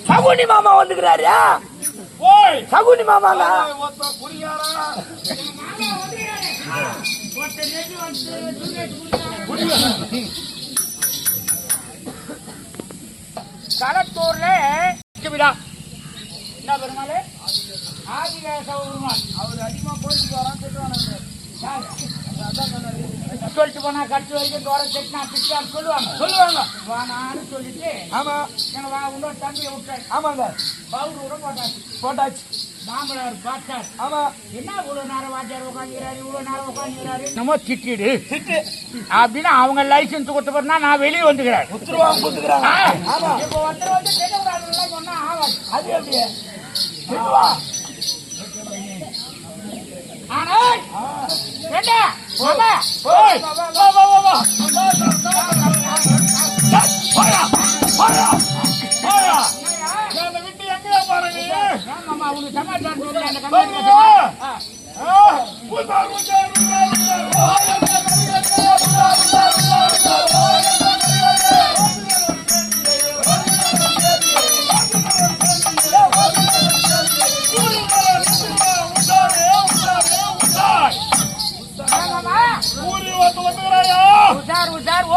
சகுனி மாமா வந்துக்கிறாரு. சகுனி மாமாங்க களத்தூர்ல என்ன பெருமாள் ஆதிகாச பெருமாள் அவர் அதிகமா போயிட்டு வரான்னு சொல்லிட்டு போனா கட்சி வரைக்கும் தோற செட்டினா பிச்சான்னு சொல்லுவாங்க வானான்னு சொல்லிட்டு ஆமா எங்க இன்னொரு தம்பியை விட்டேன். ஆமாங்க பவுடர் கூட போட்டாச்சு மாம்பழம் பார்த்தார். ஆமா என்ன இவ்வளவு நேரம் வாத்தியார் உட்காந்துக்கிறாரு இவ்வளவு நேரம் உட்காந்துக்கிறாரு நம்ம திட்டிடு அப்படின்னு அவங்க லைசன்ஸ் கொடுத்த பிறனா நான் வெளியே வந்துக்கிறேன். இப்போ ஒருத்தர் வந்து கேட்கக்கூடாதுலாம் சொன்னா ஆவாது. அது எப்படி ஆனால் விட்டு எங்க பாருங்க அவனுக்கு சமாச்சாரம்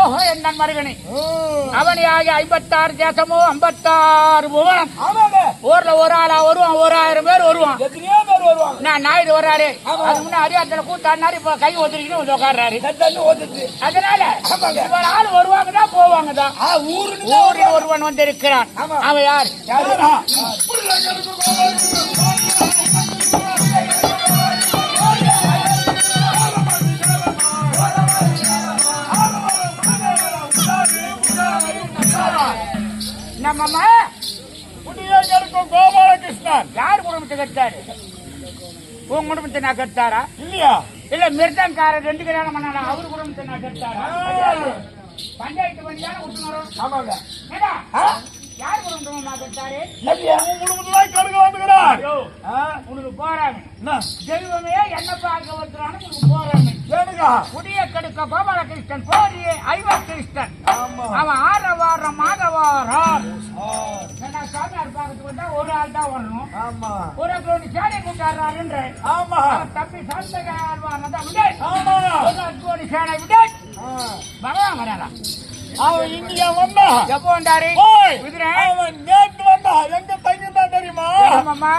ஓஹோ என் மருகனே அவனி ஆகிய 56 தேசமோ 56 புவனம். ஊர்ல ஒரு ஆளா வருவான், 1000 பேர் வருவான். நான் நாயுடு வர்றாரு அது முன்னாடி அந்த கூத்தாடினாரு. இப்ப கை ஒதுக்கிட்டு வந்து உட்காடுறாரு. அதனால ஒரு ஆள் வருவாங்கதான் போவாங்கதான். ஊரில் ஒருவன் வந்து இருக்கிறான். அவன் யார்? நம்ம கோபாலகிருஷ்ணன். யார் குடும்பத்தை கட்டாரு? உன் குடும்பத்தை நான் கட்டாரா இல்லையா? இல்ல மிருதங்காரர் 2 கல்யாணம் பண்ணாரா? அவரு குடும்பத்தை நான் கட்டாரா? பஞ்சாயத்து பண்ணியான விட்டுறோம். ஆமாங்க யார் குடும்பம் நான் கட்டாரு? குடும்பத்தான் கடுக்க வந்துக்கிறார். உனக்கு போறாங்க தெய்வமே என்ன பார்க்க வந்துறான்னு உனக்கு போறாங்க. புதிய கடுக்க கோபாலகிருஷ்ணன் போதிய ஐவகிருஷ்ணன். அவன் ஆரவார மாதவாரம் சாமியார் பார்க்கறதுக்கு வந்தா ஒரு ஆள் தான் வரணும். ஒரு சேனை கூட்டாடுறாருன்ற தம்பி சாந்தகாரவான சேனை விட பகவான் வராரா? அவன் இந்தியா வந்தா எப்போ வந்தாரு? அவன் நேற்று வந்தா. எங்க தங்கிதான் தெரியுமா? மாமா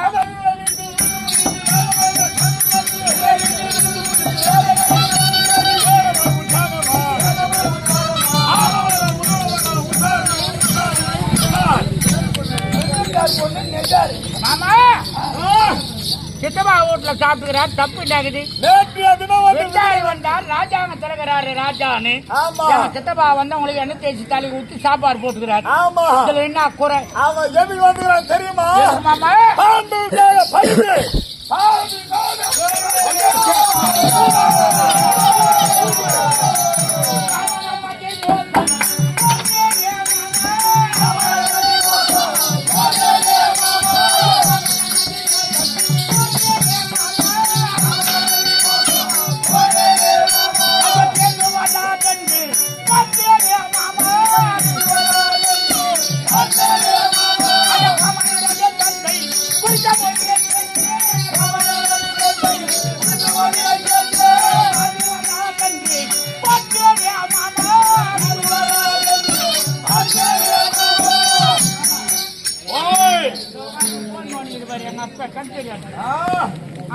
சித்தப்பா வீட்டுல சாப்பிட்டுக்கிறார். தப்பு இல்லாகுது. வந்தார் ராஜாங்க திறக்கிறாரு. ராஜான்னு சித்தப்பா வந்து உங்களுக்கு எண்ணெய் தேய்ச்சி தலை ஊற்றி சாப்பாடு போட்டுக்கிறாரு. இதுல என்ன குறை? அவன் எதுக்கு வந்துக்கிறான் தெரியுமா? மாமா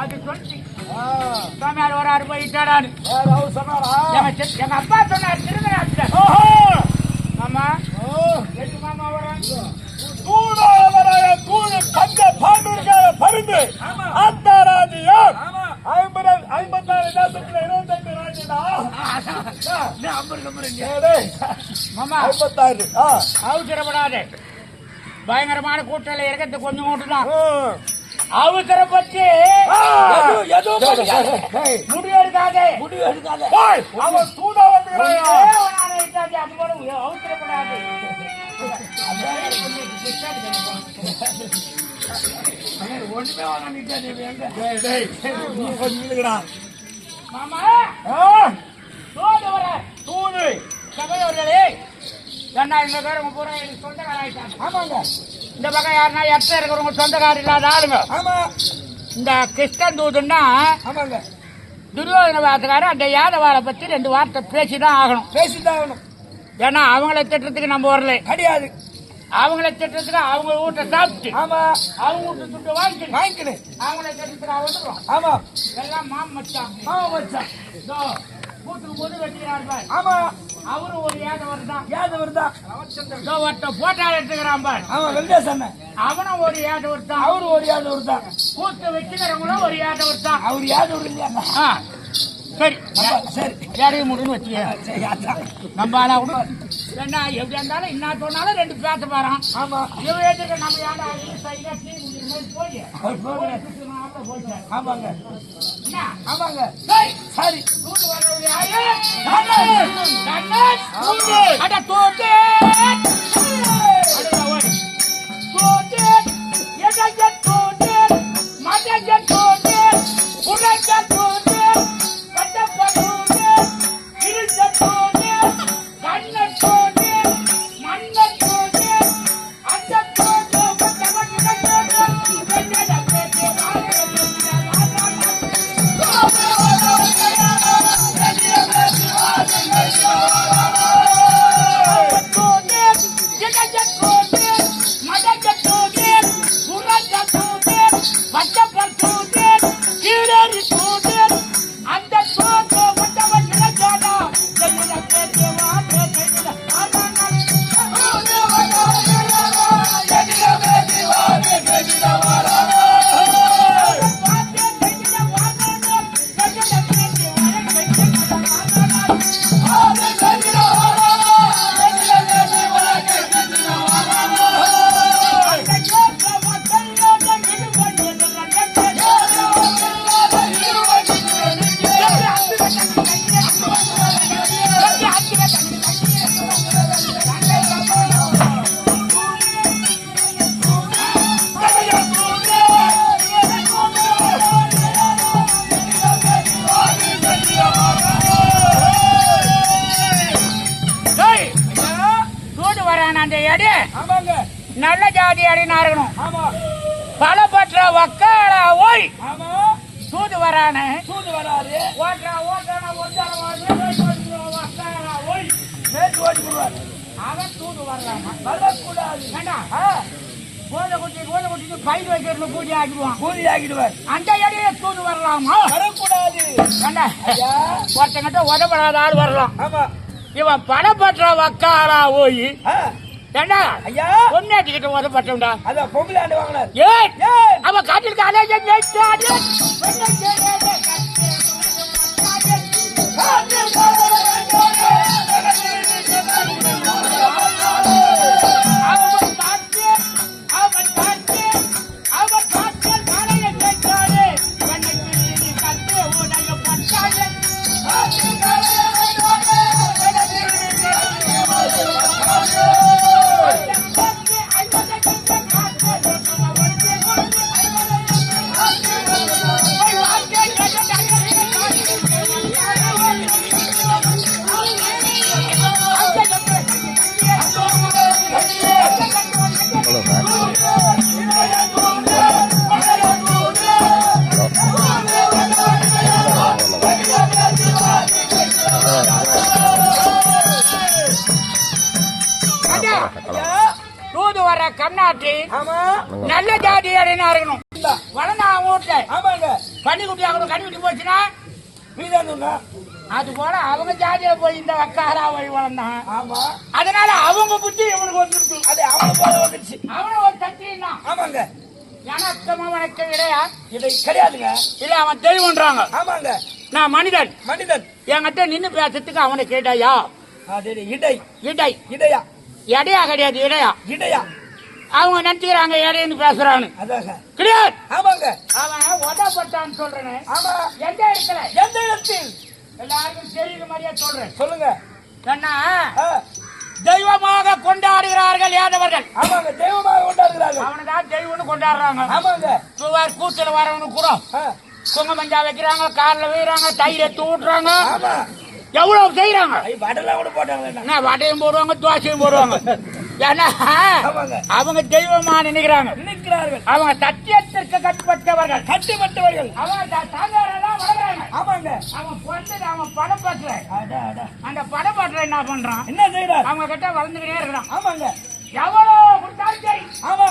அது சொல்லி சாமியார் ஒரு 6 போயிட்டாரு. எங்க அப்பா சொன்னார் திருநாட்டு. மாமா மாமா வரான் பருந்து அந்த ராஜ்யம் 56 தேசத்துல 25 ராஜ்யம். மாமா 56 அவசரப்படாதே. பயங்கரமான கூட்டல இருக்கிறது கொஞ்சம் கூட்டம் அவசரப்பட்டு முடிவு எடுக்காதே. அவன் தூதா வந்து பத்தி அது கூட அவசரப்படாது. ஒண்ணுமே மாமா தூது வர தூது சபையோர்களே என்ன இந்த பேர் உங்க பூரா எனக்கு சொந்தக்கார ஆயிட்டாங்க. ஆமாங்க. இந்த பக்கம் யாருன்னா எட்ட இருக்கிறவங்க சொந்தக்கார இல்லாத ஆளுங்க. ஆமா. இந்த கிருஷ்ணன் தூதுன்னா ஆமாங்க துரியோதன வார்த்தைக்காரன் அந்த யாதவாரை பத்தி 2 வார்த்தை பேசிதான் ஆகணும். ஏன்னா அவங்கள திட்டத்துக்கு நம்ம வரல கிடையாது. அவங்கள திட்டத்துக்கு அவங்க வீட்டை சாப்பிட்டு ஆமா அவங்க வீட்டு துட்டு வாங்கிக்கணும். அவங்கள திட்டத்துக்கு வந்துடும். ஆமா எல்லாம் மாமச்சான் கூட்டுக்கு போது வெட்டிக்கிறார். ஆமா அவரும் ஒரு யாதவர் தான். போட்டா எடுத்துக்கிறான் பார். அவன் வெங்கடேசன் அவனும் ஒரு யாதவர் தான். அவரும் ஒரு யாதவர் தான். கூட்டு வச்சுக்கிறவங்களும் ஒரு யாதவர் தான். அவர் யாதவர் இல்லையா? சரி சரி யாரையும் முடின்னு வச்சுக்க நம்ம ஆளா விட என்ன எப்படி இருந்தாலும் என்ன சொன்னாலும் 2 பேச பாறான். ஆமா இவங்க நம்ம யாரா போய் ஆமாங்க ஆமாங்க சரி நல்ல ஜாதி அடினா இருக்கணும். பலப்பற்ற வக்கால ஓய் தூது வரானே தூது வராது ஓட்டா ஓட்டான ஓய் நேற்று ஓட்டி போடுவார். அவன் தூது வரலாமா வரக்கூடாது. கோதை குட்டிட்டு பயிர் வைக்கிறது பூஜை ஆக்கிடுவார். அந்த இடையே தூது வரலாமா வரக்கூடாது. ஒருத்தங்கிட்ட உதப்படாத ஆள் வரலாம். இவன் பலப்பற்ற வக்காலா ஓய் என்ன ஐயா பொண்ணாட்டிக்கிட்ட உதப்பட்டா அதான் பொங்கலாண்டு வாங்கினார். அவன் காட்டில் காலேஜ் தூது வர கண்ணாட்டி நல்ல ஜாதி அடினா இருக்கணும். வளர்ந்தா வீட்டுல கண்ணிக்குட்டி ஆகணும். கண்ணிக்குட்டி போச்சுன்னா அது போல அவங்க ஜாதியில போய் இந்த வக்காரா வழி வளர்ந்தான். அதனால அவங்க புத்தி இவனுக்கு வந்துருச்சு. அது அவனை போல வந்துருச்சு. அவனை ஒரு சக்தின்னா ஆமாங்க எனக்கும் அவனுக்கு இடையா இதை கிடையாதுங்க. இல்ல அவன் தெளிவுன்றாங்க. ஆமாங்க நான் மனிதன் என்கிட்ட நின்று பேசுறதுக்கு அவனை கேட்டாயா? இடை இடை இடையா எடையா கிடையாது. இடையா அவங்க நினைச்சுக்கிறாங்க இடையன்னு பேசுறான்னு கிடையாது. ஆமாங்க அவன் உதப்பட்டான்னு சொல்றேன். ஆமா எந்த இடத்துல எந்த இடத்தில் எல்லாருக்கும் தெரியுற மாதிரியா சொல்றேன். சொல்லுங்க. என்ன தெய்வமாக கொண்டாடுகிறார்கள் யாதவர்கள். ஆமாங்க, தெய்வமாக கொண்டாடுகிறார்கள். அவனதான் தெய்வம்னு கொண்டாடுறாங்க. ஆமாங்க, கூத்துல வரவனு கூட குங்க மஞ்சா வைக்கிறாங்க, கார்ல வைக்கிறாங்க, தயிரை தூட்டுறாங்க, எவ்வளவு செய்யறாங்க. வடலாம் கூட போட்டாங்க, வடையும் போடுவாங்க, தோசையும் போடுவாங்க. ஏன்னா அவங்க தெய்வமா நினைக்கிறாங்க. அவங்க சத்தியத்திற்கு கட்டுப்பட்டவர்கள். அவங்க சாதாரணம் வளர்றாங்க. ஆமாங்க, அவன் பொறுத்தது அவன் படம் பாட்டுற. அந்த படம் பாட்டுற என்ன பண்றான், என்ன செய்யறான், அவங்க கிட்ட வளர்ந்துக்கிட்டே இருக்கிறான். ஆமாங்க, எவ்வளவு கொடுத்தாலும் சரி. ஆமா,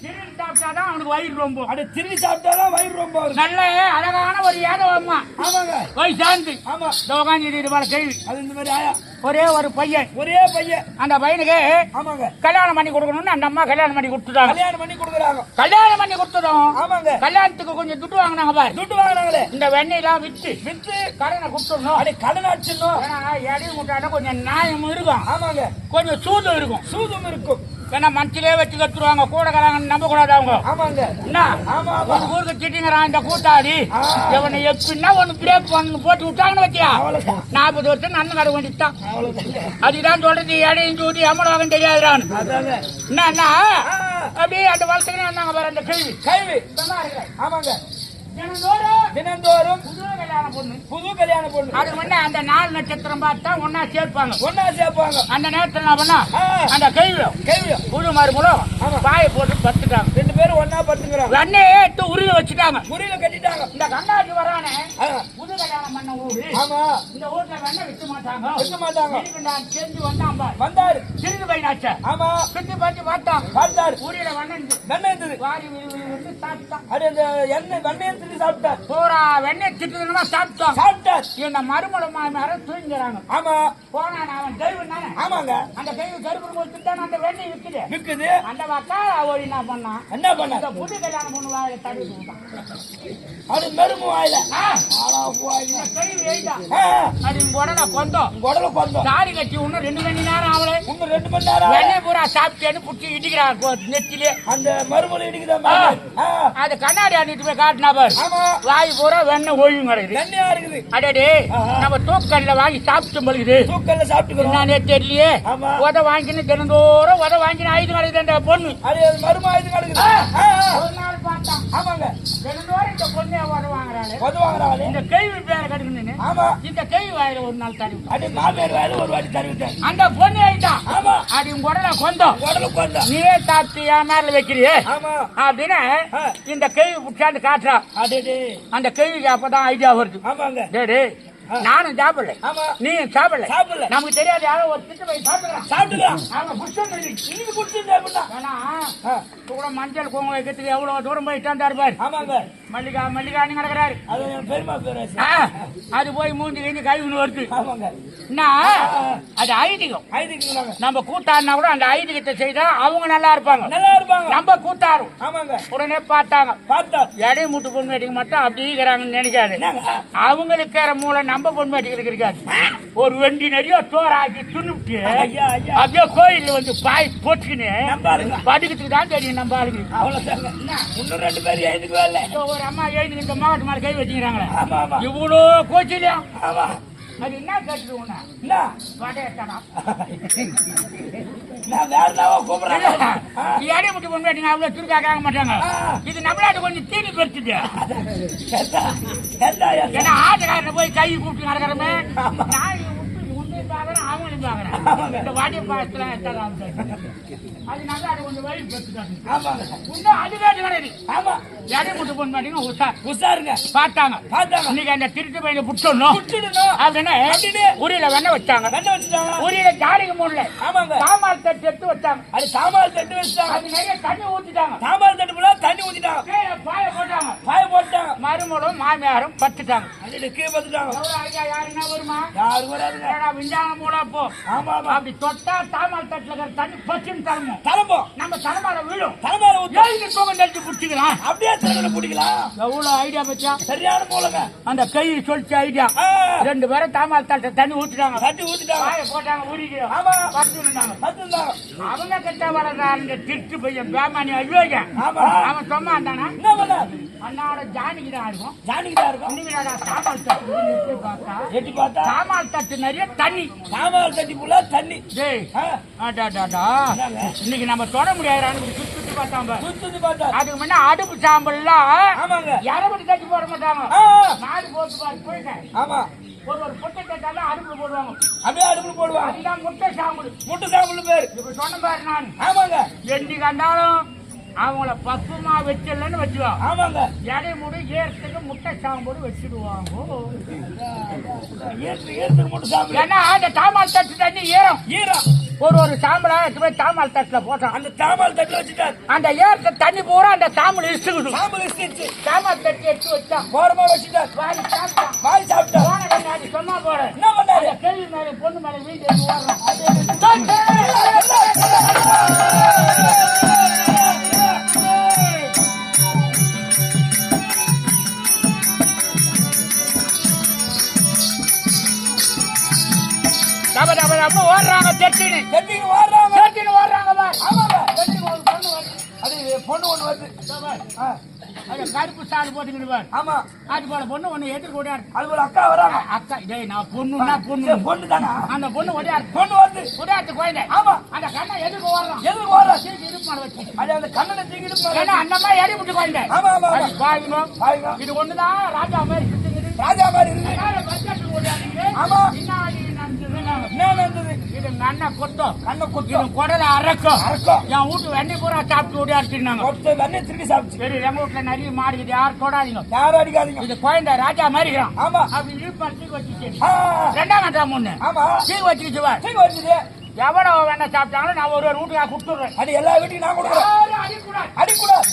திருடி சாப்பிட்டாதான் அவனுக்கு வயிறு ரொம்ப. அது திருடி சாப்பிட்டாதான் வயிறு ரொம்ப. நல்ல அழகான ஒரு யாதவம்மா. ஆமாங்க, வயசாந்து. ஆமா, உட்காந்து கேள்வி. அது இந்த மாதிரி ஆயா ஒரே ஒரு பையன். அந்த பையனுக்கு ஆமாங்க கல்யாணம் பண்ணி கொடுக்கணும்னு அந்த அம்மா கல்யாணம் பண்ணி கொடுத்துட்டாங்க. கல்யாணம் பண்ணி கொடுத்ததும் ஆமாங்க கல்யாணத்துக்கு கொஞ்சம் துட்டு வாங்கினாங்க பாரு. துட்டு வாங்கினாங்களே, இந்த வெண்ணெயெல்லாம் வித்து கடனை கொடுத்துடணும். அப்படி கடன் அடிச்சிடணும். எடி முட்டான கொஞ்சம் நியாயமும் இருக்கும். ஆமாங்க, கொஞ்சம் சூதும் இருக்கும். ஏன்னா மனசிலே வச்சு கத்துருவாங்க. கூட கலாங்க நம்ப கூடாது அவங்க. ஆமாங்க, என்ன ஊருக்கு திட்டிங்கிறான் இந்த கூட்டாடி. இவனை எப்படின்னா ஒன்னு பிரேக் போட்டு விட்டாங்கன்னு வச்சியா 40 வருஷம் நன்மை கடை வேண்டித்தான். அதுதான் சொல்றது, இடையும் சூட்டி அம்மளாகும் தெரியாதுறான். என்ன அப்படியே அந்த வளர்த்துக்கினே வந்தாங்க பாரு அந்த கேள்வி. ஆமாங்க, தினந்தோறும் புது கல்யாண பொண்ணு. அது முன்ன அந்த 4 நட்சத்திரம் பார்த்தா ஒன்னா சேர்ப்பாங்க. அந்த நேரத்தில் என்ன பண்ணா, அந்த கேள்வியும் புது மறுமூலம் பாய போட்டு பத்துட்டாங்க. 2 பேரும் ஒன்னா பத்துக்கிறாங்க. வெண்ணையே எடுத்து உருளை வச்சுட்டாங்க, உருளை கட்டிட்டாங்க. இந்த கண்ணாடி வரானே புது கல்யாணம் பண்ண ஊரு. ஆமா, இந்த ஊர்ல வெண்ணெய் விற்க மாட்டாங்க. தெரிஞ்சு வந்தாரு சிறிது பையனாச்சா. ஆமா, சுத்தி பார்த்து பார்த்தாரு. ஊரில வெண்ணெய் இருந்தது. வாரி சாப்பிட்டான். அது அந்த எண்ணெய் வெண்ணெய் சாப்பிட்டார். பூரா வெண்ணெய் திட்டுமா சாப்பிட்டார். இந்த மறுமலை மாமியார தூங்கிறாங்க. ஆமா, போனா அவன் தெய்வம் தானே. ஆமாங்க, அந்த தெய்வம் கருப்பு கொடுத்துட்டான். அந்த வெண்ணெய் விக்குது. அந்த வாக்கா ஓடி என்ன பண்ணா புது கல்யாணம் பொண்ணு வாயில தடவி அது மெருமு வாயில அது குடல கொந்தம் தாடி கட்டி இன்னும் 2 மணி நேரம் ஆகல. இன்னும் 2 மணி நேரம் வெண்ணெய் பூரா சாப்பிட்டேன்னு புடிச்சு இடிக்கிறாங்க நெத்திலே. அந்த மறுமலை இடிக்குதான். அது கண்ணாடி அடிட்டு போய் காட்டினா பாரு. வாய் பூரா வெண்ணெய் ஒழியும் கிடக்குது. அடே நம்ம தூக்கல்ல வாங்கி சாப்பிட்டு பழுகுது. தூக்கல்ல சாப்பிட்டு நானே தெரியலையே. உத வாங்கின்னு தினந்தோறும் உத வாங்கின ஆயுதம் கிடக்குது பொண்ணு. மரும ஆயுதம் கிடக்குது. ஒரு நாள் பார்த்தான். ஆமாங்க, தினந்தோறும் இந்த பொண்ணு வாங்குறாள். இந்த கேள்வி பேர கிடக்குன்னு இந்த கேள்வி வாயில ஒரு நாள் தருவி. அது மாமியார் வாயில ஒரு வாட்டி தருவிட்டேன். அந்த பொண்ணு ஆயிட்டான். அது உடல கொந்தம் நீயே சாப்பிட்டு என் மேல வைக்கிறியே அப்படின்னு இந்த கேள்வி புடிச்சாந்து காட்டுறா. அந்த கேள்விக்கு அப்பதான் ஐடியா வருது. டே நானும் சாப்பிடல, நீயும் சாப்பிடல. நமக்கு தெரியாது, யாரோ ஒரு திட்டு போய் சாப்பிடுறான். மஞ்சள் குங்குமம் வைக்கிறதுக்கு எவ்வளவு தூரம் போய் இட்டாந்தாரு பாரு. மல்லிகா கிடக்குறாரு. அது போய் மூஞ்சி கஞ்சி கழுவின்னு வருது. என்ன அது ஐதீகம். நம்ம கூட்டாருனா கூட அந்த ஐதீகத்தை செய்தா அவங்க நல்லா இருப்பாங்க. நம்ம கூட்டாரும் உடனே பார்த்தாங்க. எடை மூட்டு பொண்ணு வெட்டிக்க மட்டும் அப்படி இருக்கிறாங்கன்னு நினைக்காது. அவங்களுக்கு மூளை நம்ம பொண்ணு வெட்டிக்கிறதுக்கு இருக்காது. ஒரு வெண்டி நிறைய சோறாக்கி துணுட்டு அப்படியே கோயில்ல வந்து பாய் போட்டுக்கின்னு படுக்கிறதுக்கு தான் தெரியும் நம்ம ஆளுங்க. இன்னும் 2 பேர் எழுதுக்கவே இல்லை. ஒரு அம்மா எழுதி இந்த மாவட்ட மேல கை வச்சுக்கிறாங்களே, இவ்வளோ கோச்சிலியா அது என்ன கேட்டு முட்டு பொண்ணு வெட்டிங்க அவ்வளவு சுருக்கா கேட்க மாட்டாங்க. இது நம்மளாட்டு கொஞ்சம் தீனி பெருத்துது. ஏன்னா ஆட்டுக்காரனை போய் கை கூப்பிட்டு நடக்கிறமே அவங்களையும் பாக்குறேன். இந்த வாட்டிய பாசத்துல அது நல்லா அது கொஞ்சம் வழி பெற்றுக்காங்க. அது வேட்டு கிடையாது. ஆமா, எடை முட்டு பொண்ணு மாட்டீங்க உஷாருங்க. பார்த்தாங்க. இன்னைக்கு அந்த திருட்டு பையனை புடிச்சிடணும் அப்படின்னு உரியில வெண்ணெய் வச்சாங்க. உரியில ஜாலிக்கு மூடல. சாமான் தட்டு எடுத்து வச்சாங்க. அது சாமான் தட்டு வச்சாங்க. அது நிறைய தண்ணி ஊத்திட்டாங்க. சாமான் தட்டு போல தண்ணி ஊத்திட்டாங்க. பாய போட்டாங்க. மருமகளும் மாமியாரும் பத்துட்டாங்க. யாருன்னா வருமா? யாரு வராதுங்க. விஞ்ஞானம் மூட போ. அப்படி தொட்டா சாமான் தட்டுல தண்ணி பச்சுன்னு தரம்போ நம்ம தலைமால விழும். அப்படியே பிடிக்கலாம். எவ்வளவு ஐடியா பச்சா, சரியான மூலங்க. அந்த கை சொல்லிச்சு ஐடியா. 2 பேரும் தாமால் தட்டை தண்ணி ஊத்திட்டாங்க. போட்டாங்க, ஊறிக்கிறோம். அவங்க கிட்ட வளர்ற திருட்டு பையன் பேமானி அயோகன் அவன் சொன்னான் தானே. அண்ணாவோட ஜானிக்கு தான் இருக்கும். ஜானிக்கு தான் இருக்கும். இன்னைக்கு சாமான் தட்டு எட்டி பார்த்தா எட்டி பார்த்தா சாமான் தட்டு நிறைய தண்ணி. சாமான் தட்டி ஃபுல்லா தண்ணி. டேய் அடாடாடா இன்னைக்கு நம்ம தொட முடியாது. சுத்தி பார்த்தாங்க. சுத்தி பார்த்தா அதுக்கு முன்ன அடுப்பு சாம்பல்லாம் ஆமாங்க யாரை தட்டி போட மாட்டாங்க. நாடு போட்டு பாரு போயிட்டேன். ஆமா ஒரு பொட்டை தட்டாலும் அடுப்புல போடுவாங்க. அப்படியே அடுப்புல போடுவாங்க. அதுதான் முட்டை சாம்பல். முட்டை சாம்பல் பேர். இப்ப சொன்ன பாரு நான். ஆமாங்க எண்டி கண்டாலும் அவங்கள பக்குவமா வச்சிடலன்னு வச்சுக்கோ. ஆமாங்க எடை முடி ஏறத்துக்கு முட்டை சாம்பல் வச்சிடுவாங்க. ஏறத்துக்கு முட்டை சாம்பல். ஏன்னா அந்த தாமால் தட்டு தண்ணி ஈரம் ஈரம். ஒரு சாம்பலா போய் தாமால் தட்டுல போட்டான். அந்த தாமால் தட்டுல வச்சுட்டார். அந்த ஏறத்த தண்ணி பூரா அந்த சாம்பல் இசுக்குது. சாம்பல் இசுச்சு. தாமால் தட்டு எடுத்து வச்சான். போரமா வச்சுட்டார். வாரி சாப்பிட்டான். வாரி சாப்பிட்டார். போன அது சொன்னா போற என்ன பண்ணாரு? கேள்வி மேல பொண்ணு மேல வீடு ஓடுறான். ஓடுறாங்க தெட்டின்னு ஓடுறாங்க. பொண்ணு ஒண்ணு வருது. கருப்பு சாடு போட்டுக்கிட்டு ஆமா அது போல பொண்ணு ஒண்ணு எதிர்க்க ஓடியாரு. அது ஒரு அக்கா வராங்க. அக்கா டேய் நான் பொண்ணுன்னா பொண்ணு பொண்ணு தானா? அந்த பொண்ணு ஓடியாரு. பொண்ணு வருது. ஓடியாரு குழந்தை. ஆமா அந்த கண்ணை எதிர்க்க ஓடுறான். எதுக்கு வர? இருப்பான வச்சு அது அந்த கண்ணனை தூக்கிட்டு ஏன்னா அந்த மாதிரி எடி விட்டு குழந்தை. ஆமா ஆமா பாருங்க இது ஒண்ணுதான் ராஜா மாதிரி சுத்துக்குது. ராஜா மாதிரி இருக்கு. ஆமா என்ன நடந்தது? இது கண்ணை கொட்டும். கண்ணை கொட்டும். இது குடலை அரைக்கும். என் வீட்டு வெண்ணெய் பூரா சாப்பிட்டு ஓடியாருச்சுனாங்க. வெண்ணெய் திருப்பி சாப்பிட்டு. சரி எங்க வீட்டுல நிறைய மாடுக்குது. யாரும் தொடாதீங்க. யாரும் அடிக்காதீங்க. இது குழந்தை ராஜா மாதிரி இருக்கிறான். ஆமா அப்படி இழுப்பான் தீ வச்சுச்சு. ரெண்டாம் கட்டம் ஒண்ணு. ஆமா தீ வச்சுக்கிச்சு. தீ வச்சுது. எவ்வளவு வேணா சாப்பிட்டாலும் நான் ஒரு வீட்டுக்கு கொடுத்துடுறேன். அது எல்லா வீட்டுக்கும் நான் கொடுக்குறேன். அடிக்கூடாது.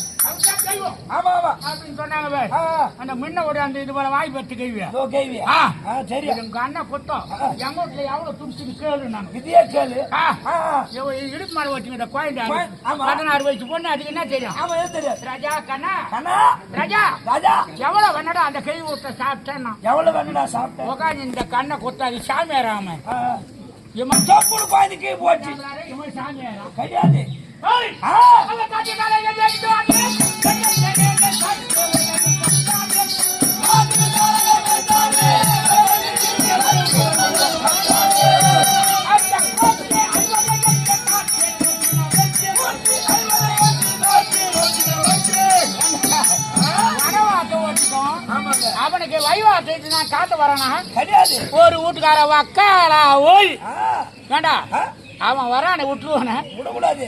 ஆமா ஆமா அப்படின்னு சொன்னாங்க. அந்த முன்ன ஒரு அந்த இது போல வாய் பத்து கைவியா சரி உங்க அண்ணன் கொத்தம் எங்க வீட்டுல எவ்வளவு துடிச்சு கேளு நாங்க விதியா கேளு. இடுப்பு மாடு வச்சுங்க குழந்தை 16 வயசு பொண்ணு. அதுக்கு என்ன தெரியும்? ஆமா எது தெரியும்? ராஜா கண்ணா கண்ணா ராஜா ராஜா எவ்வளவு வேணடா அந்த கை ஊட்ட சாப்பிட்டேன்னா எவ்வளவு வேணுடா சாப்பிட்டேன். உட்காந்து இந்த கண்ணை கொத்தாது சாமியாராம இவன் தோப்புடு பாதிக்கு போச்சு. இவன் சாமியாரா கிடையாது. அவனுக்கு வைவாத்து நான் காத்து வரனா கிடையாது. ஒரு வீட்டுக்கார வக்காலா ஓய் வேண்டா அவன் வரான விட்டுருவான விடக்கூடாது.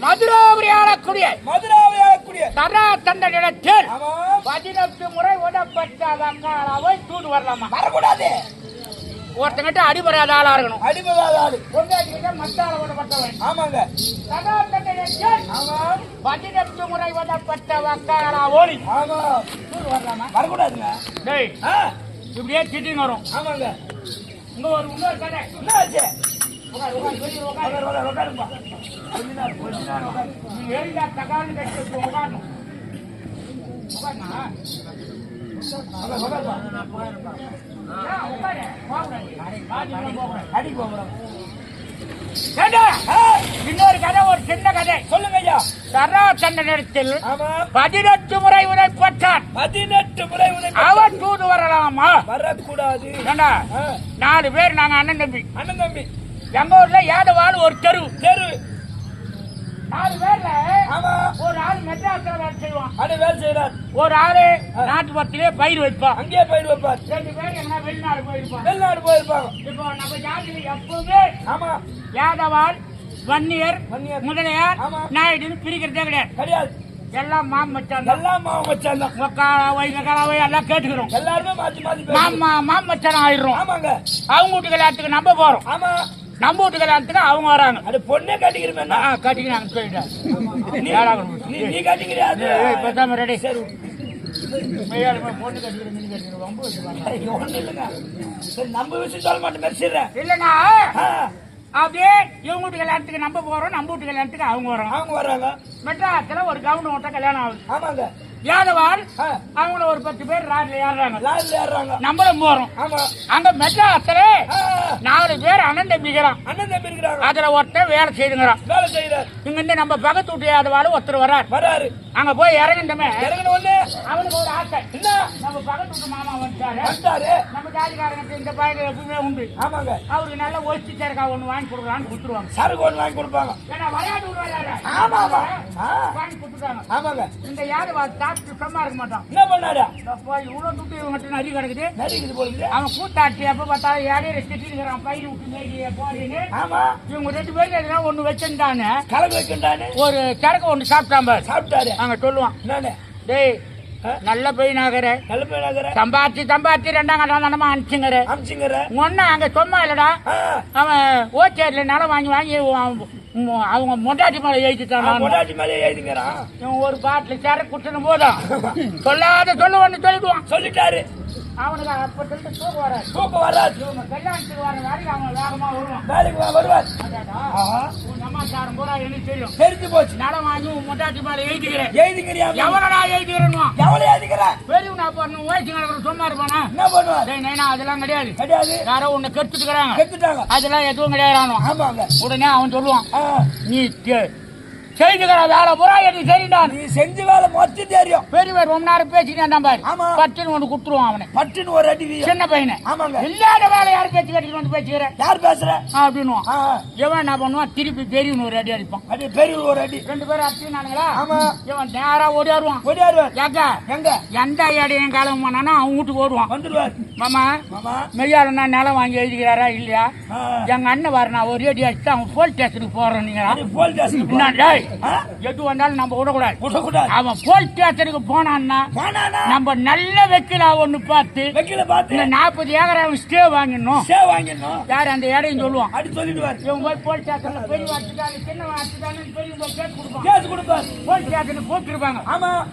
மதுராவியாக்கூடிய தரா தந்த நிலத்தில் 18 முறை உடப்பட்ட வக்காலாவை தூது வரலாமா? வரக்கூடாது. ஒருத்தங்கிட்ட அடிபடாத ஆளா இருக்கணும். அடிபடாத ஆளு பொண்டாட்டிகிட்ட மத்தால உடப்பட்டவன். ஆமாங்க தரா தந்த நிலத்தில் 18 முறை உடப்பட்ட வக்காலா ஓடி ஆமா தூது வரலாமா? வரக்கூடாதுங்க. டேய் இப்படியே திட்டிங் வரும். ஆமாங்க இங்க ஒரு இன்னொரு கதை. என்ன ஆச்சு? இன்னொரு கதை, ஒரு சின்ன கதை சொல்லுங்க ஐயா. சரா சண்ட நேரத்தில் 18 முறை உதைப்பட்டான். 18 முறை அவன் தூது வரலாமா? வரக்கூடாது. 4 பேர் நாங்க அண்ணன் தம்பி. அண்ணன் தம்பி எங்க ஊர்ல ஏதவாள் ஒரு தெரு 4 பேர்ல ஒரு ஆள் மெட்ராஸ்ல வேலை செய்வான். வேலை செய்யறார். ஒரு ஆளு நாட்டு பத்திலே பயிர் வைப்பான். அங்கேயே பயிர் வைப்பார். 2 பேர் என்ன வெளிநாடு போயிருப்பாங்க. வெளிநாடு போயிருப்பாங்க. இப்போ நம்ம ஜாதியில எப்பவுமே யாதவாள், வன்னியர், முதலியார், நாயுடுன்னு பிரிக்கிறதே கிடையாது. எல்லாம் மாம் மச்சான் தான். எல்லாம் மாமா மச்சான் தான். உங்க காலாவை எங்க காலாவை எல்லாம் கேட்டுக்கிறோம். எல்லாருமே மாத்தி மாத்தி பேசுறோம். மாம் மச்சான் ஆயிடுறோம். ஆமாங்க. அவங்க வீட்டு கல்யாணத்துக்கு நம்ம போறோம். ஆமா. நம்ம வீட்டு கல்யாணத்துக்கு அவங்க வராங்க. அது பொண்ணே கட்டிக்கிறமே. கட்டிக்கிறாங்க சொல்லிட்டேன். நீ கட்டிக்கிறியா? பேசாம ரெடி. சரி பொண்ணு கட்டிக்கிறேன் ரொம்ப ஒண்ணு இல்லைங்க. சரி நம்ம விஷயம் சொல்ல மாட்டேன் மெரிச்சிடுறேன். இல்லைண்ணா அப்படியே இவங்க வீட்டு கல்யாணத்துக்கு நம்ம போறோம், நம்ம வீட்டு கல்யாணத்துக்கு அவங்க வரோம். அவங்க வர்றாங்க. மெட்ராஸ்ல ஒரு கவுண்ட் ஓட்ட கல்யாணம் ஆகுது. ஆமாங்க. யாதவால் அவங்கள ஒரு 10 பேர் ராட்ல ஏறாங்க. லாரில ஏறாங்க. நம்மளும் போறோம். ஆமா. அங்க மெட்ராஸ்ல 4 பேர் அண்ணன் தம்பிக்கிறான். அண்ணன் தம்பி இருக்கிறாங்க. அதுல ஒருத்தர் வேலை செய்துங்கிறான். வேலை செய்யறாரு. இங்க இருந்து நம்ம பக்கத்து வீட்டு யாதவாலும் ஒருத்தர் வராரு. அங்க போய் இறங்கிட்டமே இறங்கின உடனே அவனுக்கு ஒரு ஆசை. என்ன? நம்ம பக்கத்து வீட்டு மாமா வந்துட்டாரு. நம்ம ஜாதிக்காரங்க இந்த பையன் எப்பவுமே உண்டு. ஆமாங்க. அவருக்கு நல்ல ஒஸ்டி சரக்கா ஒண்ணு வாங்கி கொடுக்கலான்னு கொடுத்துருவாங்க. சரக்கு ஒண்ணு வாங்கி கொடுப்பாங்க. ஏன்னா விளையாட்டு விடுவாரு. ஆமா ஆமா. வாங்கி கொடுத்துட்டாங்க. ஆமாங்க. இந்த யாதவா தாத்து சும்மா இருக்க மாட்டான். என்ன பண்ணாரு? இவ்வளவு துட்டு இவங்க நரி கிடக்குது. நரிக்குது போலுது. அவன் கூத்தாட்டி எப்ப பார்த்தாலும் ஏழையில திட்டிருக்கிறான். பயிர் விட்டு மேய்க்க போறீன்னு. ஆமா. இவங்க 2 பேருக்கு எதுனா ஒண்ணு வச்சிருந்தானு கலக்கு வைக்கின்றானு ஒரு சரக்கு ஒண்ணு சாப்பிட்டான் பாரு. சாப்பிட்டாரு. அங்க சொல்லுவான், என்னன்னு? டேய் நல்ல பையனாகிற நல்ல பையனாகிற சம்பாத்தி 2ஆம் கட்டம் தானமா அனுப்பிச்சுங்கிற அமிச்சுங்கிற ஒன்னு அங்க சும்மா இல்லடா. அவன் ஓச்சேரியில நிலம் வாங்கி அவங்க மொட்டாட்டி மேல எழுதிட்டான். மொட்டாட்டி மேலே எழுதிங்கிறான். இவன் ஒரு பாட்டில் சரக்கு குட்டணும் போதும் சொல்லாத சொல்லுவான்னு சொல்லிடுவான். சொல்லிட்டாரு. அவனுக்கு அப்ப சொல்லிட்டு தூக்கம் வராது. தூக்கம் வராது. இவங்க கல்யாணத்துக்கு வர வேலைக்கு அவன் வேகமா வருவான். வேலைக்கு வருவார். உன் சமாச்சாரம் பூரா எனக்கு தெரியும். தெரிஞ்சு போச்சு. நிலம் வாங்கி உன் மொட்டாட்டி மேல எழுதிக்கிறேன். எழுதிக்கிறியா? எவனடா எழுதிக்கிறேன்னு எவ்வளவு எழுதிக்கிற? பெரியவனா பண்ணு வயசு கிடக்குற சும்மா இருப்பானா? என்ன பண்ணுவார்? நைனா அதெல்லாம் கிடையாது. கிடையாது. யாரோ உன்னை கெடுத்துக்கிறாங்க. கெடுத்துட்டாங்க. அதெல்லாம் எதுவும் கிடையாது. ஆமாங்க. உடனே அவன் சொல்லுவான், நீ செய்துக்கிற வேலை பூரா எனக்கு சரிதான். நீ செஞ்ச வேலை மொத்தம் தெரியும். பெரியவர் ரொம்ப நேரம் பேசிக்கிட்டே பாரு. ஆமா. பட்டுன்னு ஒண்ணு குடுத்துருவான் அவனை. பட்டுன்னு ஒரு அடி வீயும். சின்ன பையனை. ஆமாங்க. இல்லாத வேலை யாரும் பேச்சு கட்டிட்டு வந்து பேசுகிற யார் பேசுற அப்படின்னு இவன் என்ன பண்ணுவான், திருப்பி பெரியவன் ஒரு அடி அடிப்பான். அடி பெரிய ஒரு அடி. 2 பேரும் அடிச்சுனானுங்களா? ஆமா. இவன் நேரா ஓடியாருவான். ஓடியாருவார். எங்க எந்த இடையும் காலம் பண்ணானா அவன் வீட்டுக்கு ஓடுவான். வந்துடுவார். மாமா மெய்யாலுன்னா நிலம் வாங்கி எழுதிக்கிறாரா இல்லையா? எங்க அண்ணன் வர நான் ஒரு அடி அடிச்சு அவன் போலீஸ் ஸ்டேஷனுக்கு போறேன். எது வந்தாலும் நம்ம விடக்கூடாது. அவன் போலீஸ் ஸ்டேஷனுக்கு போனான்னா நம்ம நல்ல வெக்கிலா ஒண்ணு பார்த்து 40 ஏக்கர் அவன் ஸ்டே வாங்கிடணும். யாரு அந்த இடையும் சொல்லுவான். இவன் போய் போலீஸ் ஸ்டேஷன்ல பெரிய அடிச்சுட்டாங்க, சின்ன அடிச்சுட்டாங்க, பெரிய கேஸ் கொடுப்பாரு. போலீஸ் ஸ்டேஷனுக்கு போட்டுருப்பாங்க.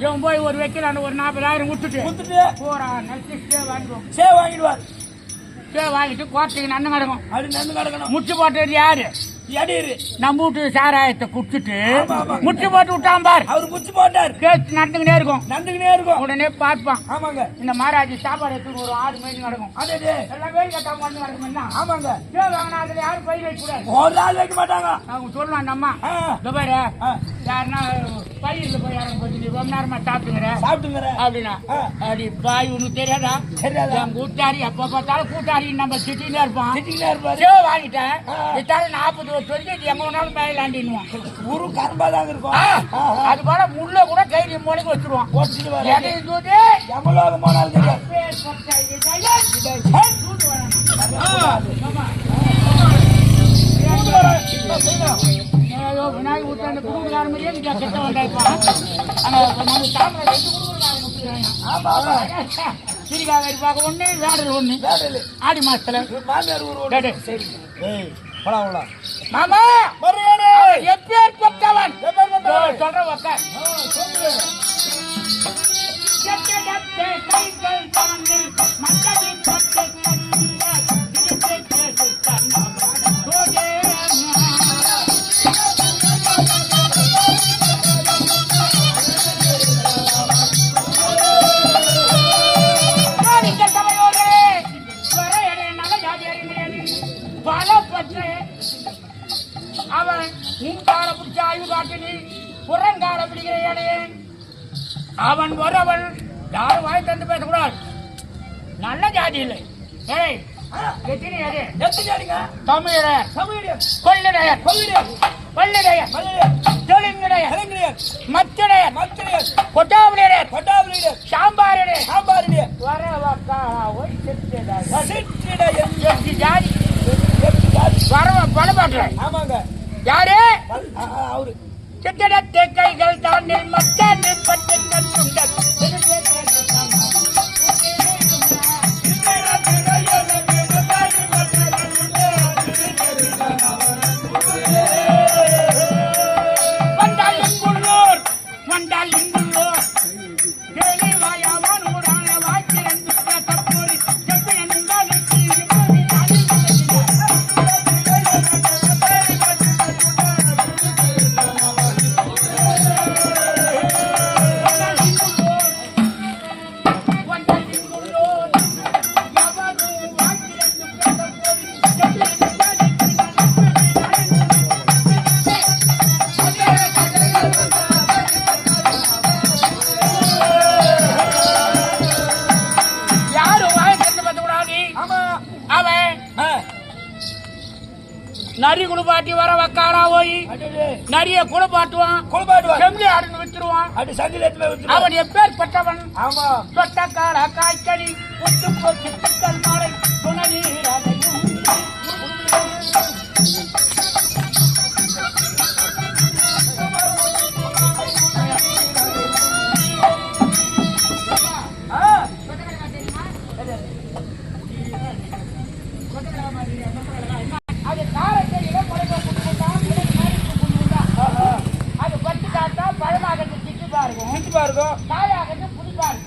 இவன் போய் ஒரு வெக்கிலான்னு ஒரு 40,000 விட்டுட்டு போறான். ஸ்டே வாங்கிடுவார். ஸ்டே வாங்கிட்டு கோர்ட்டுக்கு நன்னு கிடக்கும். முச்சு போட்டது யாரு? நம்ம வீட்டு சாராயத்தை குடிச்சிட்டு முச்சு போட்டு விட்டான் பார். அவரு முச்சு போட்டார். கேஸ் நடந்துகிட்டே இருக்கும். உடனே பார்ப்பான். இந்த மகாராஜி சாப்பாடு எடுத்து ஒரு 6 மணி நடக்கும். எல்லாம் வேலை கட்டாம வந்து நடக்கும்னா அதுல யாரும் பயிர் வைக்க கூடாது. ஒரு ஆள் வைக்க மாட்டாங்க. அவங்க சொல்லுவான் அம்மா பாரு யாருன்னா பயிர்ல போய் இறங்க போச்சு ரொம்ப நேரமா சாப்பிட்டுங்கிற அப்படின்னா அப்படி பாய் ஒண்ணு தெரியாதா? என் கூட்டாரி எப்ப பார்த்தாலும் கூட்டாரி நம்ம சிட்டில இருப்பான். வாங்கிட்டேன் 40 வருஷம் எங்க வேணாலும் மேலாண்டின்னுவான். ஒரு கரும்பாதாங்க இருக்கும். அது போல முள்ள கூட கைதி மூளைக்கு வச்சிருவான். எவ்வளவு போனாலும் விநாயகர் ஊட்டாண்டு குடும்பக்கார மாதிரியே கெட்ட வந்தாய்ப்பா. சிரிக்காக இருப்பாங்க ஒண்ணு வேடல் ஒண்ணு ஆடி மாசத்துல மாமா எப்பேற்பட்டவன் சொல்ற உக்கார். அவன் முன்கால பிடிச்ச ஆய்வு காட்டினி புறங்கால பிடிக்கிற இடையன் அவன் வரவன் யாரும் வாய் தந்து பேசக்கூடாது. நல்ல ஜாதி இல்லை. தமிழர் கொள்ளிடையர் தெலுங்கிடையர் மத்திடையர் கொட்டாவிடையர் சாம்பாரிடையர் ஜாதி வரவ பலபாட்டுற. ஆமாங்க. யாரு? அவரு சித்திரத்தை கைகள் தாண்டில் மச்சான் பட்டு கட்டுங்கள் நரி குளிப்பாட்டி வர வக்காரா போய் நரிய குளிப்பாட்டுவான் செம்பி ஆடுன்னு விட்டுருவான் அவன் எப்பேற்பட்டவன் சொட்டக்கார காய்கறி சித்துக்கள் மாலை துணை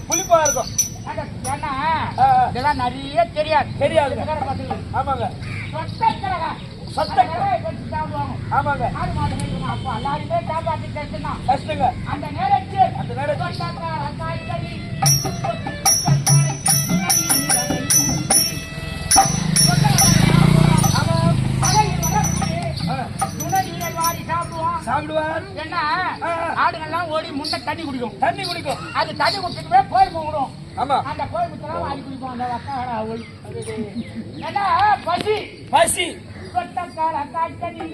புளிப்பா இருக்கும். இதெல்லாம் நிறைய தெரியாது. ஆமாங்க. ஆமாங்க. அப்ப எல்லாருமே சாப்பாட்டு கஷ்டங்க. அந்த நேரத்தில் சாப்பிடுவார். என்ன ஆடுகள்லாம் ஓடி முன்ன தண்ணி குடிக்கும். அது தண்ணி குடிச்சுட்டு கோயில் போகணும். ஆமா. அந்த கோயில் குத்தலாம் வாடி குடிப்போம். அந்த வக்காடா ஓய் என்ன பசி சொட்டக்கார காய்கறி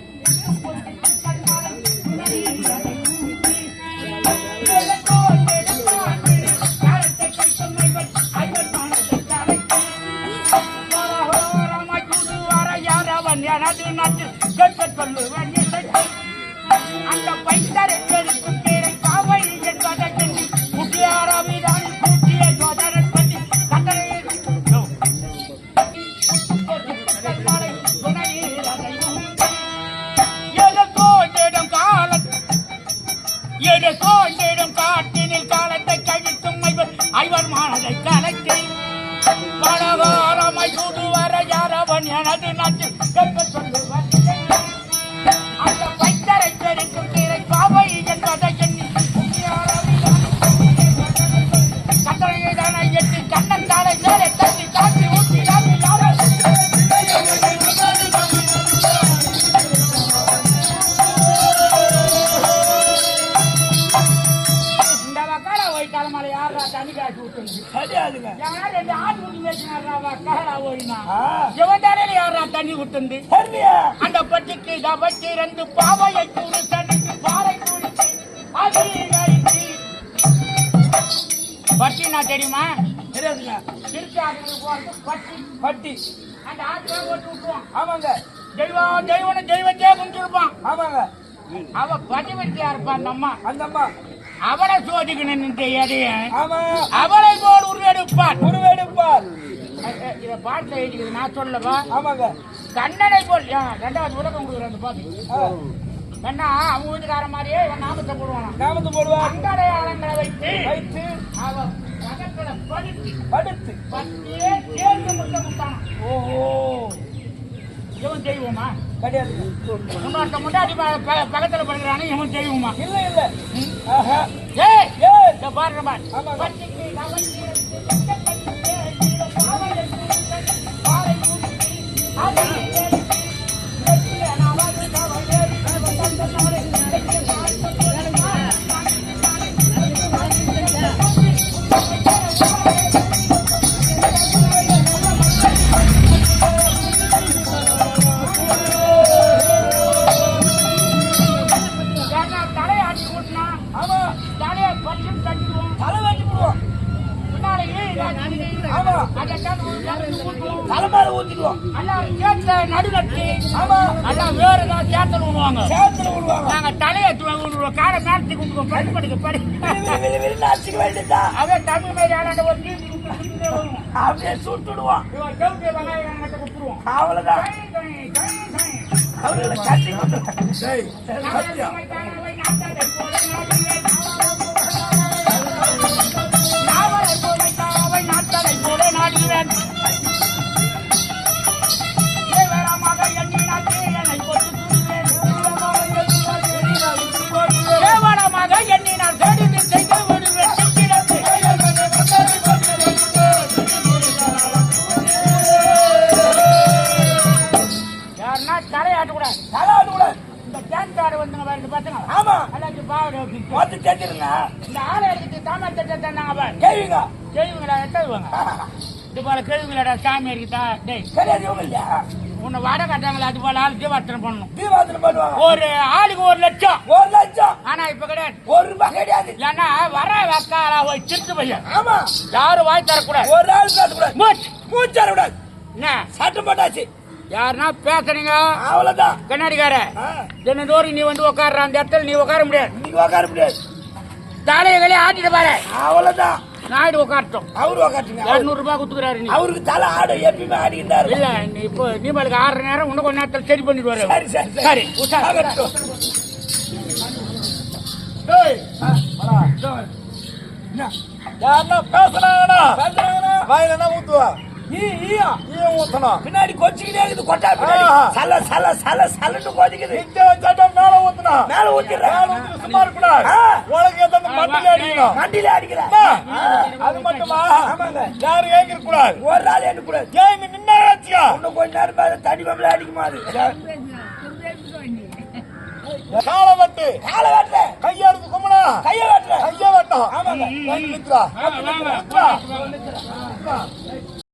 எனது நாட்டு கேட்க சொல்லுவேன். அந்த பைத்தரை காவை என்பதை முக்கியாரவிதான் கூட்டிய சோதனை பற்றி கட்டளை எதற்கோ காட்டினில் காலத்தை கழித்தும் ஐவர் மானதை கலக்கி பலகாரமை சூடுவர யாரவன் எனது நாட்டு கேட்க சொல்லுவன். அந்த பைத்தரை பெருக்கும் கீரை காவை என்பதை எண்ணி கட்டளையை தானே எட்டி கண்ணன் தாளை மேலே தட்டி காட்டி ஊட்டி இந்த வக்கால ஓய்க்காலமால யாரா தண்ணி காசு ஊட்டுங்க கிடையாதுங்க. ரெண்டு ஆட்டு ஊட்டி பேசினாரா வக்காலா ஓய்னா எவன்தானே யாரா தண்ணி ஊட்டுந்து அந்த பட்டிக்கு பட்டி ரெண்டு பாவையை கூறு தண்ணிக்கு பாறை கூடிச்சு பட்டினா தெரியுமா? தெரியாதுங்க. திருச்சி ஆடுகளுக்கு போறது பட்டி. அந்த ஆட்டுல போட்டு விட்டுவான். ஆமாங்க. தெய்வத்தையே கும்பிட்டுருப்பான். ஆமாங்க. அவ பதிவெட்டியா இருப்பான் அந்த அம்மா. அந்த அம்மா அவளை சோதிக்கணும் எதைய ஆமா அவளை போல் உருவெடுப்பார். இத பாட்டுல எழுதிக்குது நான் சொல்லவா? ஆமாங்க. கண்ணனை போல் ரெண்டாவது உலகம் கொடுக்குற அந்த பாட்டு என்ன அவங்க வீட்டுக்கார மாதிரியே நாமத்தை போடுவான். அங்கடையாளங்களை வைத்து அவ பக்கத்துல படுத்து பத்தியே சேர்ந்து முட்டான். ஓஹோ இவன் செய்வோமா? கிடையாது. முன்னாட்ட முன்னாடி பக்கத்துல படுக்கிறானே இவன் செய்வோமா? இல்ல பாருங்க தலைமையில ஊத்திடுவோம். கட்டி ஆமா நல்லா வேற ஏதாவது சேத்தல் விடுவாங்க. சேத்துல விடுவாங்க. நாங்க தலையத்து விடுவோம், காலை மேலத்துக்கு விட்டுருவோம். படி அடிச்சுக்க வேண்டியதா அதே தமிழ் மாதிரி ஆளாண்ட ஒரு தீர்த்து விட்டு வருவோம். அப்படியே சுட்டுடுவான். இவன் செவுட்டு வெங்காயம் கிட்ட கொடுத்துருவோம். அவ்வளவுதான். அவர்களை கட்டி கொடுத்து சத்தியம் எண்ணினால் தேடி செய்து விடுவேன். யாருன்னா தலையாட்டக்கூடாது. தலாடுக்கூடாது. இந்த கேன்கார்டு வந்துங்க பாருங்க பசங்க. ஆமா எல்லாத்தையும் பாவடை பார்த்து தெரிஞ்சிருங்க. இந்த ஆளை எடுத்து தாமல் தட்டை தந்தாங்க பாரு. கேளுங்க. கேள்விங்களா எட்டாங்க இது போல கேள்விங்களாடா சாமி இருக்குதா? டேய் கிடையாது இவங்க இல்லையா? உன்னை வடை கட்டாங்களா? அது போல ஆள் தீபார்த்தனை பண்ணணும். தீபாவளி பண்ணுவாங்க. ஒரு ஆளுக்கு 1 லட்சம். 1 லட்சம். ஆனா இப்ப கிடையாது. 1 ரூபாய் கிடையாது. ஏன்னா வர வக்காலா ஒரு திருட்டு பையன். ஆமா யாரும் வாய் தரக்கூடாது. ஒரு ஆள் பேசக்கூடாது. மூச்சார கூடாது. என்ன சட்டம் போட்டாச்சு. யாருன்னா பேசுறீங்க அவ்வளவுதான். கண்ணாடிக்கார தினந்தோறும் நீ வந்து உட்கார்ற அந்த இடத்துல நீ உட்கார முடியாது. நீ உட்கார முடியாது. தலைகளை ஆட்டிட்டு பாரு. அவ்வளவுதான். நாயுடு உட்காரட்டும். அவரு உட்காட்டுங்க. 200 ரூபாய் குத்துக்கிறாரு. நீ அவருக்கு தலை ஆடு எப்பயுமே ஆடிக்கிட்டாரு. இல்ல நீ இப்போ நீங்களுக்கு 6 நேரம் இன்னும் கொஞ்ச நேரத்தில் சரி பண்ணிடுவாரு. சரி சரி சரி உஷார். ஆகட்டும். டேய் என்ன? யாருன்னா பேசுறாங்கண்ணா பேசுறாங்கண்ணா? வாயில என்ன ஊத்துவா ஈயா ஊத்தணும் பின்னாடி கொச்சிக்கிட்டே இருக்குது. கொட்டா பின்னாடி ஆஹா. சல சல சல சலன்னு கொதிக்குது. இங்க வச்சாட்டா மேல ஊத்துனா மேல ஊத்திடுறேன். மேல ஊத்தி சும்மா இருக்கக்கூடாது. ஆ. உலக ஏதாவது மண்டில அடிக்கணும். மண்டியில அடிக்கிறேன். அது மட்டுமா ஆமாங்க. யாரும் ஏங்கிற கூடாது. ஒரு ஆள் என்ன கூடாது. ஏன் இங்க நின்னாச்சியா இன்னும் கொஞ்ச நேரம் மேல தடி பம்பல அடிக்குமா அது? காலை வெட்டு காலை வெட்டுறேன். கையை எடுத்து கும்பிடா கையை வெட்டுறேன். கையை வெட்டும். ஆமாங்க. நிக்கிறா வாங்க.